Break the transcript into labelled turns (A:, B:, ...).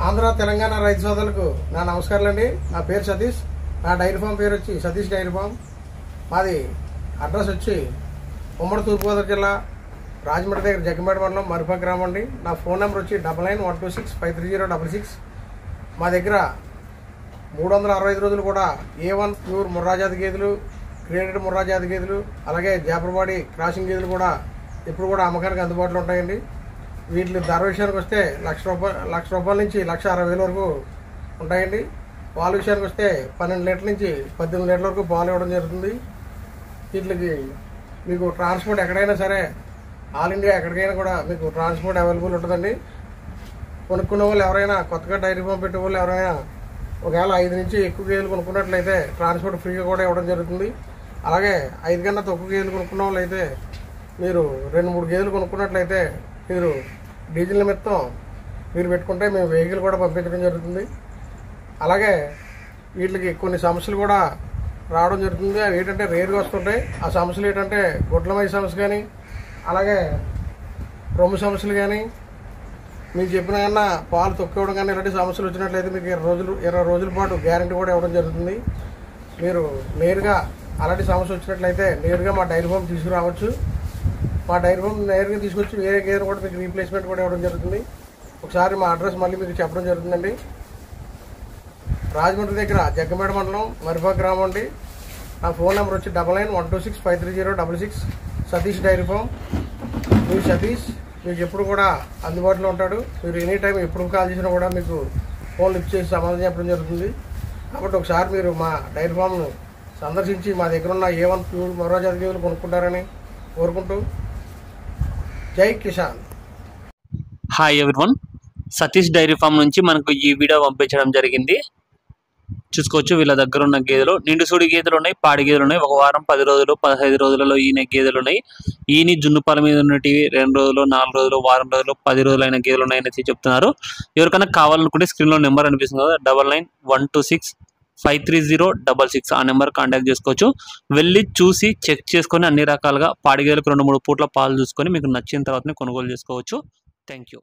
A: ఆంధ్ర తెలంగాణ రైతు సోదరులకు నా నమస్కారాలండి. నా పేరు సతీష్. నా డైరీ ఫామ్ పేరు వచ్చి సతీష్ డైరీ ఫామ్. మాది అడ్రస్ వచ్చి ఉమ్మడి తూర్పుగోదావరి జిల్లా రాజమండ్రి దగ్గర జగ్గంపేట మండలం మరిపా గ్రామం అండి. నా ఫోన్ నెంబర్ వచ్చి 9912653066. మా దగ్గర 365 రోజులు కూడా A1 ప్యూర్ ముర్రా జాతి గేదెలు, గ్రేడెడ్ ముర్రా జాతి గేదెలు, అలాగే జాపర్బాడి క్రాసింగ్ గేదెలు కూడా ఇప్పుడు కూడా అమ్మకానికి అందుబాటులో ఉంటాయండి. వీటి ధర విషయానికి వస్తే లక్ష రూపాయల నుంచి 1,60,000 వరకు ఉంటాయండి. పాల విషయానికి వస్తే 12 లీటర్ల నుంచి 18 లీటర్ల వరకు పాలు ఇవ్వడం జరుగుతుంది. వీటికి మీకు ట్రాన్స్పోర్ట్ ఎక్కడైనా సరే, ఆల్ ఇండియా ఎక్కడికైనా కూడా మీకు ట్రాన్స్పోర్ట్ అవైలబుల్ ఉంటుందండి. కొనుక్కునే వాళ్ళు ఎవరైనా, కొత్తగా డైరీ ఫామ్ పెట్టే వాళ్ళు ఎవరైనా ఒకవేళ 5 నుంచి ఎక్కువ గేదెలు కొనుక్కున్నట్లయితే ట్రాన్స్పోర్ట్ ఫ్రీగా కూడా ఇవ్వడం జరుగుతుంది. అలాగే 5 కన్నా తక్కువ గేదెలు కొనుక్కున్న వాళ్ళు అయితే మీరు 2-3 గేదెలు కొనుక్కున్నట్లయితే మీరు డీజిల్ నిమిత్తం మీరు పెట్టుకుంటే మేము వెహికల్ కూడా పంపించడం జరుగుతుంది. అలాగే వీటికి కొన్ని సమస్యలు కూడా రావడం జరుగుతుంది. అవి ఏంటంటే రేరుగా వస్తుంటాయి. ఆ సమస్యలు ఏంటంటే గుడ్లమై సమస్య కానీ, అలాగే రొమ్ము సమస్యలు కానీ, మీకు చెప్పిన కన్నా పాలు తొక్కివ్వడం కానీ ఇలాంటి సమస్యలు వచ్చినట్లయితే మీకు 20 రోజుల పాటు గ్యారంటీ కూడా ఇవ్వడం జరుగుతుంది. మీరు నేరుగా అలాంటి సమస్య వచ్చినట్లయితే నేరుగా మా డైరీ ఫామ్ తీసుకురావచ్చు. మా డైరీ ఫామ్ నేరుగా తీసుకొచ్చి వేరే గేదెను కూడా మీకు రీప్లేస్మెంట్ కూడా ఇవ్వడం జరుగుతుంది. ఒకసారి మా అడ్రస్ మళ్ళీ మీకు చెప్పడం జరుగుతుందండి. రాజమండ్రి దగ్గర జగ్గంపేట మండలం మరిపా గ్రామం అండి. నా ఫోన్ నెంబర్ వచ్చి 9912653066. Satish dairy farm. మీరు సతీష్ మీకు ఎప్పుడు కూడా అందుబాటులో ఉంటాడు. మీరు ఎనీ టైం ఎప్పుడు కాల్ చేసినా కూడా మీకు ఫోన్ లిఫ్ట్ చేసి సమాధానం చెప్పడం జరుగుతుంది. కాబట్టి ఒకసారి మీరు మా డైరీ ఫామ్ను సందర్శించి మా దగ్గర ఉన్న A1 ప్యూర్ ముర్రా జాతి గేదెలు కొనుక్కుంటారని కోరుకుంటూ జై కిసాన్.
B: Hi everyone, Satish dairy farm నుంచి మనకు ఈ వీడియో పంపించడం జరిగింది. చూసుకోవచ్చు, వీళ్ళ దగ్గర ఉన్న గేదెలు నిండు సూడి గేదెలు ఉన్నాయి, పాడి గేదెలు ఉన్నాయి. 1 వారం 10 రోజులు 15 రోజులలో ఈయన గేదెలు ఉన్నాయి. ఈయన జున్నుపాల మీద ఉన్నటివి 2 రోజులు 4 రోజులు వారం రోజులు 10 రోజులు అయిన గేదెలు ఉన్నాయని చెప్తున్నారు. ఎవరికైనా కావాలనుకుంటే స్క్రీన్లో నెంబర్ అనిపిస్తుంది కదా, 9912653066. ఆ నెంబర్ కాంటాక్ట్ చేసుకోవచ్చు. వెళ్ళి చూసి చెక్ చేసుకొని అన్ని రకాలుగా పాడి గేదెలకు 2-3 పూట్ల పాలు చూసుకొని మీకు నచ్చిన తర్వాతనే కొనుగోలు చేసుకోవచ్చు. Thank you.